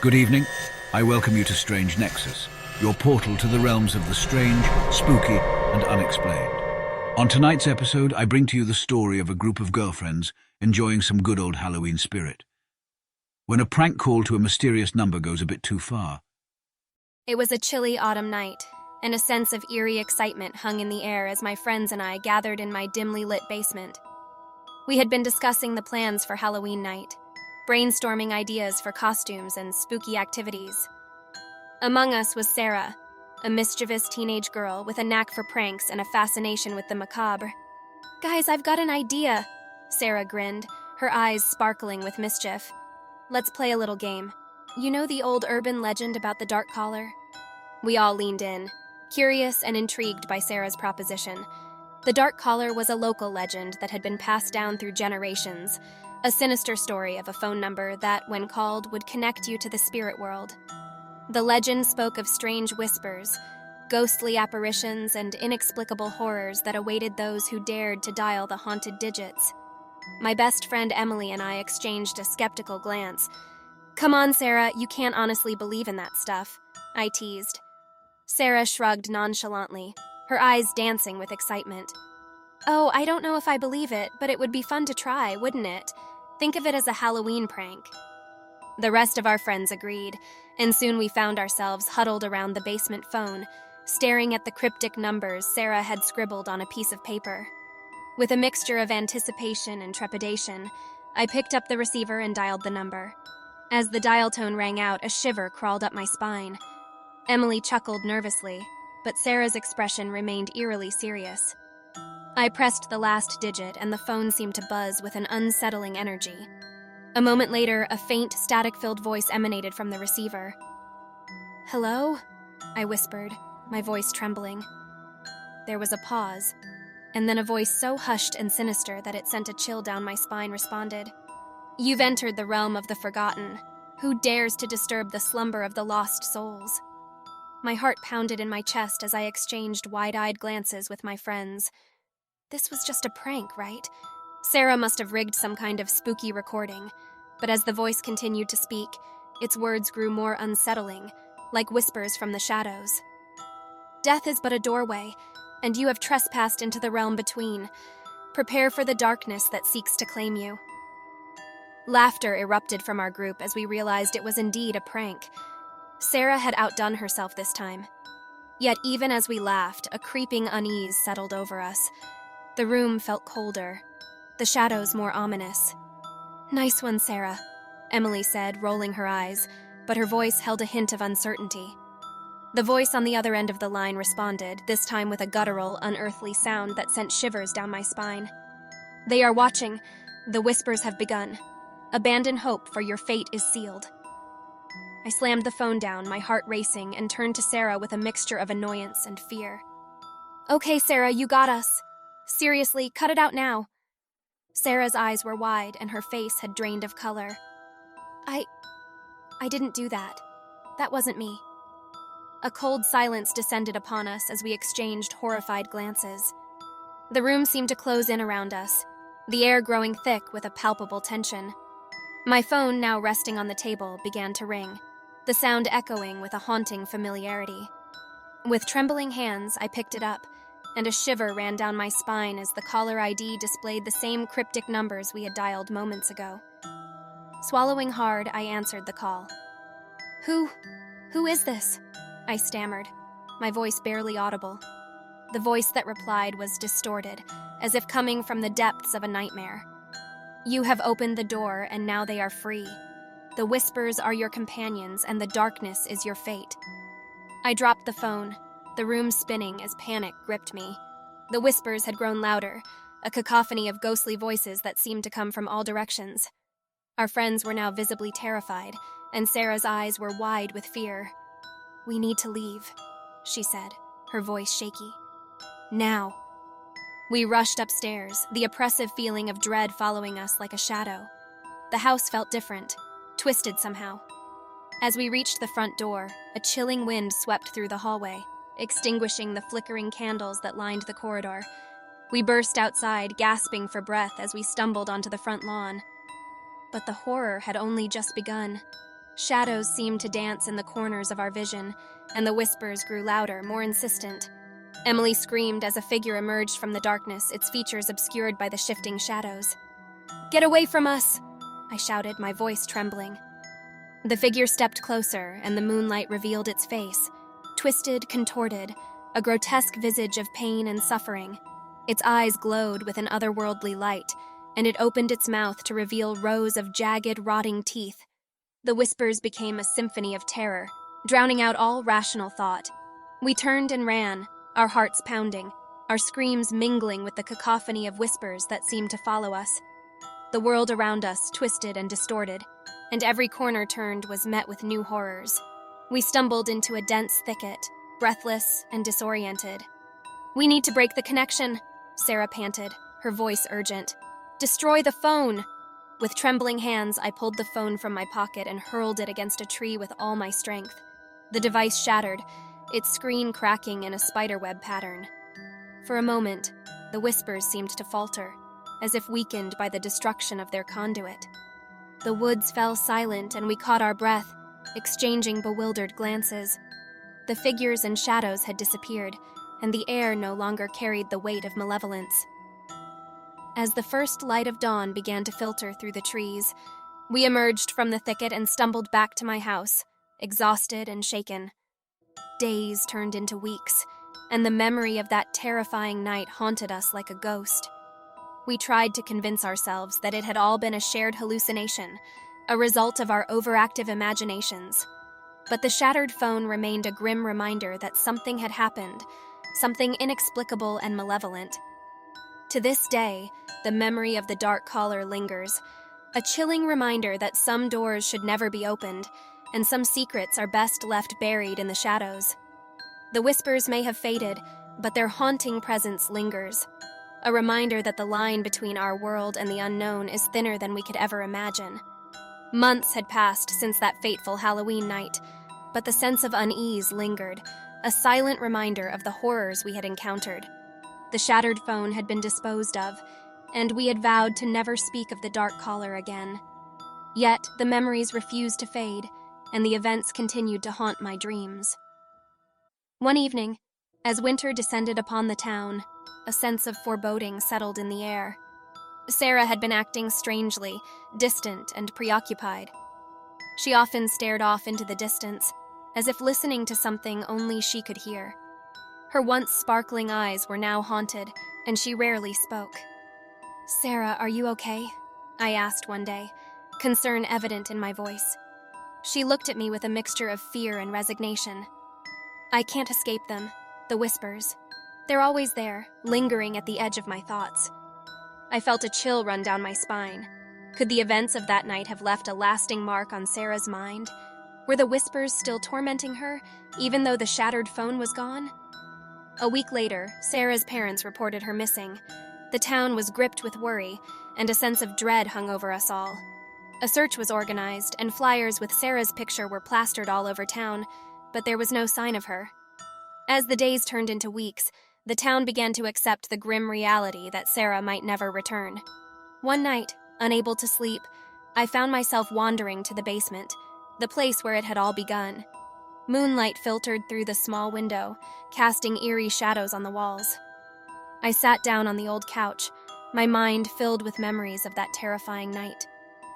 Good evening. I welcome you to Strange Nexus, your portal to the realms of the strange, spooky, and unexplained. On tonight's episode, I bring to you the story of a group of girlfriends enjoying some good old Halloween spirit, when a prank call to a mysterious number goes a bit too far. It was a chilly autumn night, and a sense of eerie excitement hung in the air as my friends and I gathered in my dimly lit basement. We had been discussing the plans for Halloween night, brainstorming ideas for costumes and spooky activities. Among us was Sarah, a mischievous teenage girl with a knack for pranks and a fascination with the macabre. "Guys, I've got an idea," Sarah grinned, her eyes sparkling with mischief. "Let's play a little game. You know the old urban legend about the dark collar?" We all leaned in, curious and intrigued by Sarah's proposition. The dark collar was a local legend that had been passed down through generations, a sinister story of a phone number that, when called, would connect you to the spirit world. The legend spoke of strange whispers, ghostly apparitions, and inexplicable horrors that awaited those who dared to dial the haunted digits. My best friend Emily and I exchanged a skeptical glance. "Come on, Sarah, you can't honestly believe in that stuff," I teased. Sarah shrugged nonchalantly, her eyes dancing with excitement. "Oh, I don't know if I believe it, but it would be fun to try, wouldn't it? Think of it as a Halloween prank." The rest of our friends agreed, and soon we found ourselves huddled around the basement phone, staring at the cryptic numbers Sarah had scribbled on a piece of paper. With a mixture of anticipation and trepidation, I picked up the receiver and dialed the number. As the dial tone rang out, a shiver crawled up my spine. Emily chuckled nervously, but Sarah's expression remained eerily serious. I pressed the last digit, and the phone seemed to buzz with an unsettling energy. A moment later, a faint, static-filled voice emanated from the receiver. "Hello?" I whispered, my voice trembling. There was a pause, and then a voice so hushed and sinister that it sent a chill down my spine responded. "You've entered the realm of the forgotten. Who dares to disturb the slumber of the lost souls?" My heart pounded in my chest as I exchanged wide-eyed glances with my friends. This was just a prank, right? Sarah must have rigged some kind of spooky recording, but as the voice continued to speak, its words grew more unsettling, like whispers from the shadows. "Death is but a doorway, and you have trespassed into the realm between. Prepare for the darkness that seeks to claim you." Laughter erupted from our group as we realized it was indeed a prank. Sarah had outdone herself this time. Yet even as we laughed, a creeping unease settled over us. The room felt colder, the shadows more ominous. "Nice one, Sarah," Emily said, rolling her eyes, but her voice held a hint of uncertainty. The voice on the other end of the line responded, this time with a guttural, unearthly sound that sent shivers down my spine. "They are watching. The whispers have begun. Abandon hope, for your fate is sealed." I slammed the phone down, my heart racing, and turned to Sarah with a mixture of annoyance and fear. "Okay, Sarah, you got us. Seriously, cut it out now." Sarah's eyes were wide, and her face had drained of color. I didn't do that. That wasn't me." A cold silence descended upon us as we exchanged horrified glances. The room seemed to close in around us, the air growing thick with a palpable tension. My phone, now resting on the table, began to ring, the sound echoing with a haunting familiarity. With trembling hands, I picked it up, and a shiver ran down my spine as the caller ID displayed the same cryptic numbers we had dialed moments ago. Swallowing hard, I answered the call. Who is this?" I stammered, my voice barely audible. The voice that replied was distorted, as if coming from the depths of a nightmare. "You have opened the door, and now they are free. The whispers are your companions, and the darkness is your fate." I dropped the phone, the room spinning as panic gripped me. The whispers had grown louder, a cacophony of ghostly voices that seemed to come from all directions. Our friends were now visibly terrified, and Sarah's eyes were wide with fear. "We need to leave," she said, her voice shaky. "Now." We rushed upstairs, the oppressive feeling of dread following us like a shadow. The house felt different, twisted somehow. As we reached the front door, a chilling wind swept through the hallway, extinguishing the flickering candles that lined the corridor. We burst outside, gasping for breath as we stumbled onto the front lawn. But the horror had only just begun. Shadows seemed to dance in the corners of our vision, and the whispers grew louder, more insistent. Emily screamed as a figure emerged from the darkness, its features obscured by the shifting shadows. "Get away from us!" I shouted, my voice trembling. The figure stepped closer, and the moonlight revealed its face. Twisted, contorted, a grotesque visage of pain and suffering. Its eyes glowed with an otherworldly light, and it opened its mouth to reveal rows of jagged, rotting teeth. The whispers became a symphony of terror, drowning out all rational thought. We turned and ran, our hearts pounding, our screams mingling with the cacophony of whispers that seemed to follow us. The world around us twisted and distorted, and every corner turned was met with new horrors. We stumbled into a dense thicket, breathless and disoriented. "We need to break the connection," Sarah panted, her voice urgent. "Destroy the phone!" With trembling hands, I pulled the phone from my pocket and hurled it against a tree with all my strength. The device shattered, its screen cracking in a spiderweb pattern. For a moment, the whispers seemed to falter, as if weakened by the destruction of their conduit. The woods fell silent, and we caught our breath, exchanging bewildered glances. The figures and shadows had disappeared, and the air no longer carried the weight of malevolence. As the first light of dawn began to filter through the trees, we emerged from the thicket and stumbled back to my house, exhausted and shaken. Days turned into weeks, and the memory of that terrifying night haunted us like a ghost. We tried to convince ourselves that it had all been a shared hallucination, a result of our overactive imaginations. But the shattered phone remained a grim reminder that something had happened, something inexplicable and malevolent. To this day, the memory of the dark caller lingers, a chilling reminder that some doors should never be opened, and some secrets are best left buried in the shadows. The whispers may have faded, but their haunting presence lingers, a reminder that the line between our world and the unknown is thinner than we could ever imagine. Months had passed since that fateful Halloween night, but the sense of unease lingered, a silent reminder of the horrors we had encountered. The shattered phone had been disposed of, and we had vowed to never speak of the dark caller again. Yet the memories refused to fade, and the events continued to haunt my dreams. One evening, as winter descended upon the town, a sense of foreboding settled in the air. Sarah had been acting strangely, distant and preoccupied. She often stared off into the distance, as if listening to something only she could hear. Her once sparkling eyes were now haunted, and she rarely spoke. "Sarah, are you okay?" I asked one day, concern evident in my voice. She looked at me with a mixture of fear and resignation. "I can't escape them, the whispers. They're always there, lingering at the edge of my thoughts." I felt a chill run down my spine. Could the events of that night have left a lasting mark on Sarah's mind? Were the whispers still tormenting her, even though the shattered phone was gone? A week later, Sarah's parents reported her missing. The town was gripped with worry, and a sense of dread hung over us all. A search was organized, and flyers with Sarah's picture were plastered all over town, but there was no sign of her. As the days turned into weeks, the town began to accept the grim reality that Sarah might never return. One night, unable to sleep, I found myself wandering to the basement, the place where it had all begun. Moonlight filtered through the small window, casting eerie shadows on the walls. I sat down on the old couch, my mind filled with memories of that terrifying night.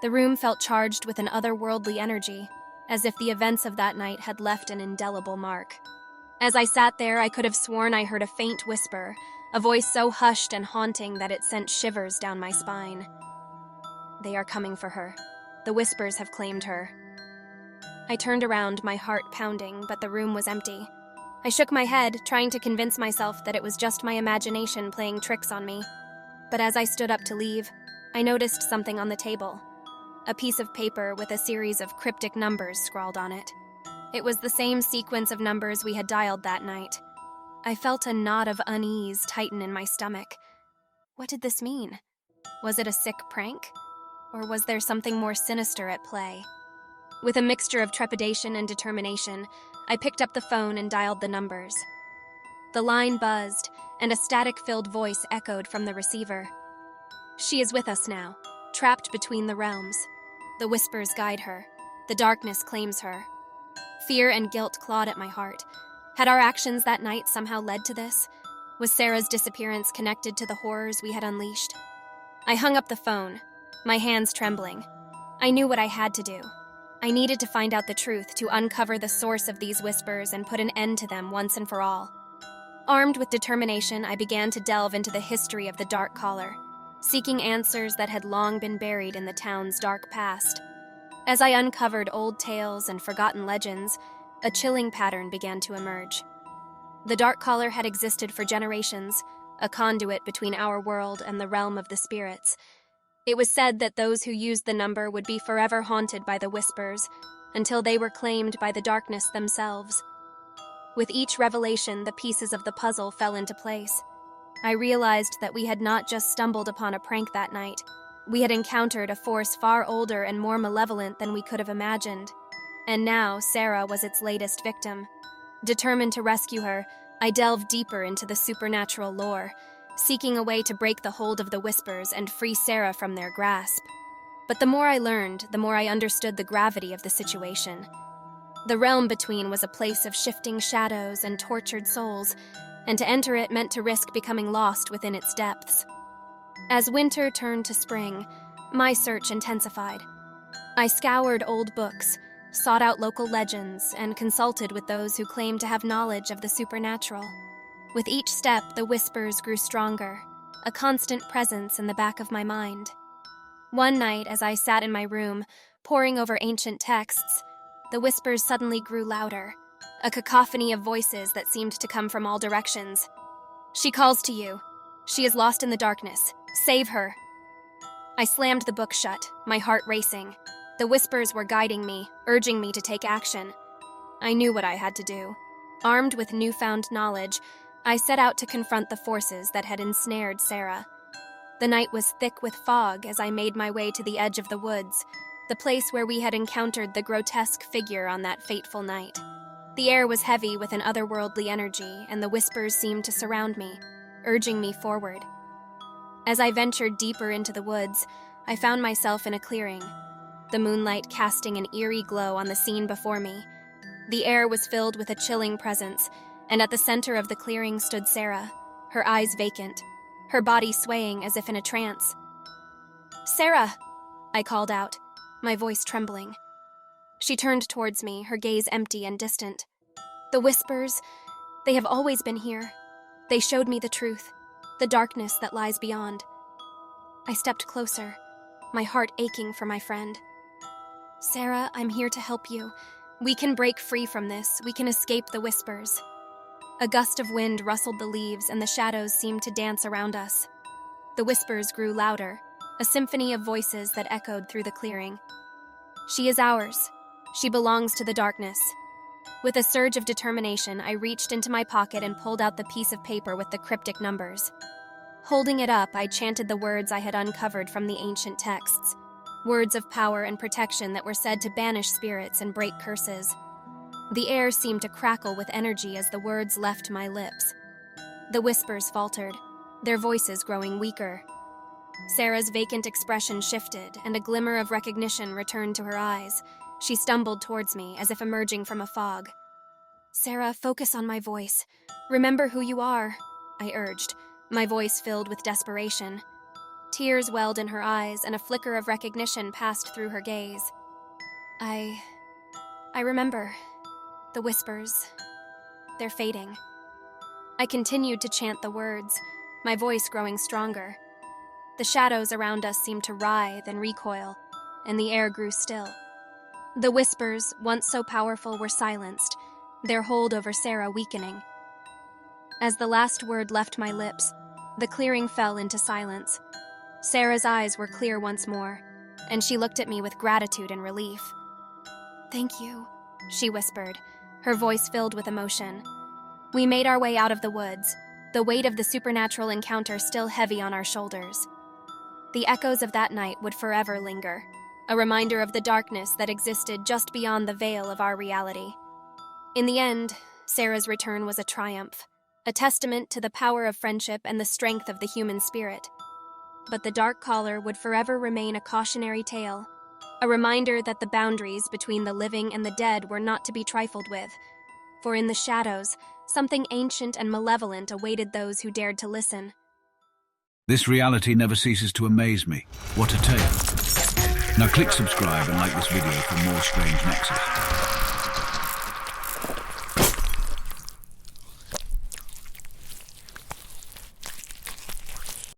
The room felt charged with an otherworldly energy, as if the events of that night had left an indelible mark. As I sat there, I could have sworn I heard a faint whisper, a voice so hushed and haunting that it sent shivers down my spine. "They are coming for her. The whispers have claimed her." I turned around, my heart pounding, but the room was empty. I shook my head, trying to convince myself that it was just my imagination playing tricks on me. But as I stood up to leave, I noticed something on the table. A piece of paper with a series of cryptic numbers scrawled on it. It was the same sequence of numbers we had dialed that night. I felt a knot of unease tighten in my stomach. What did this mean? Was it a sick prank? Or was there something more sinister at play? With a mixture of trepidation and determination, I picked up the phone and dialed the numbers. The line buzzed, and a static-filled voice echoed from the receiver. "She is with us now, trapped between the realms. The whispers guide her. The darkness claims her. Fear and guilt clawed at my heart. Had our actions that night somehow led to this? Was Sarah's disappearance connected to the horrors we had unleashed? I hung up the phone, my hands trembling. I knew what I had to do. I needed to find out the truth, to uncover the source of these whispers and put an end to them once and for all. Armed with determination, I began to delve into the history of the Dark Caller, seeking answers that had long been buried in the town's dark past. As I uncovered old tales and forgotten legends, a chilling pattern began to emerge. The Dark Caller had existed for generations, a conduit between our world and the realm of the spirits. It was said that those who used the number would be forever haunted by the whispers, until they were claimed by the darkness themselves. With each revelation, the pieces of the puzzle fell into place. I realized that we had not just stumbled upon a prank that night. We had encountered a force far older and more malevolent than we could have imagined. And now, Sarah was its latest victim. Determined to rescue her, I delved deeper into the supernatural lore, seeking a way to break the hold of the whispers and free Sarah from their grasp. But the more I learned, the more I understood the gravity of the situation. The realm between was a place of shifting shadows and tortured souls, and to enter it meant to risk becoming lost within its depths. As winter turned to spring, my search intensified. I scoured old books, sought out local legends, and consulted with those who claimed to have knowledge of the supernatural. With each step, the whispers grew stronger, a constant presence in the back of my mind. One night, as I sat in my room, poring over ancient texts, the whispers suddenly grew louder, a cacophony of voices that seemed to come from all directions. "She calls to you. She is lost in the darkness. Save her." I slammed the book shut, my heart racing. The whispers were guiding me, urging me to take action. I knew what I had to do. Armed with newfound knowledge, I set out to confront the forces that had ensnared Sarah. The night was thick with fog as I made my way to the edge of the woods, the place where we had encountered the grotesque figure on that fateful night. The air was heavy with an otherworldly energy, and the whispers seemed to surround me, urging me forward. As I ventured deeper into the woods, I found myself in a clearing, the moonlight casting an eerie glow on the scene before me. The air was filled with a chilling presence, and at the center of the clearing stood Sarah, her eyes vacant, her body swaying as if in a trance. "Sarah!" I called out, my voice trembling. She turned towards me, her gaze empty and distant. "The whispers, they have always been here. They showed me the truth, the darkness that lies beyond." I stepped closer, my heart aching for my friend. "Sarah, I'm here to help you. We can break free from this. We can escape the whispers." A gust of wind rustled the leaves, and the shadows seemed to dance around us. The whispers grew louder, a symphony of voices that echoed through the clearing. "She is ours. She belongs to the darkness." With a surge of determination, I reached into my pocket and pulled out the piece of paper with the cryptic numbers. Holding it up, I chanted the words I had uncovered from the ancient texts, words of power and protection that were said to banish spirits and break curses. The air seemed to crackle with energy as the words left my lips. The whispers faltered, their voices growing weaker. Sarah's vacant expression shifted, and a glimmer of recognition returned to her eyes. She stumbled towards me, as if emerging from a fog. "Sarah, focus on my voice. Remember who you are," I urged, my voice filled with desperation. Tears welled in her eyes, and a flicker of recognition passed through her gaze. I remember. The whispers. They're fading." I continued to chant the words, my voice growing stronger. The shadows around us seemed to writhe and recoil, and the air grew still. The whispers, once so powerful, were silenced, their hold over Sarah weakening. As the last word left my lips, the clearing fell into silence. Sarah's eyes were clear once more, and she looked at me with gratitude and relief. "Thank you," she whispered, her voice filled with emotion. We made our way out of the woods, the weight of the supernatural encounter still heavy on our shoulders. The echoes of that night would forever linger, a reminder of the darkness that existed just beyond the veil of our reality. In the end, Sarah's return was a triumph, a testament to the power of friendship and the strength of the human spirit. But the Dark Caller would forever remain a cautionary tale, A reminder that the boundaries between the living and the dead were not to be trifled with. For in the shadows, something ancient and malevolent awaited those who dared to listen. This reality never ceases to amaze me. What a tale. Now click subscribe and like this video for more Strange Nexus.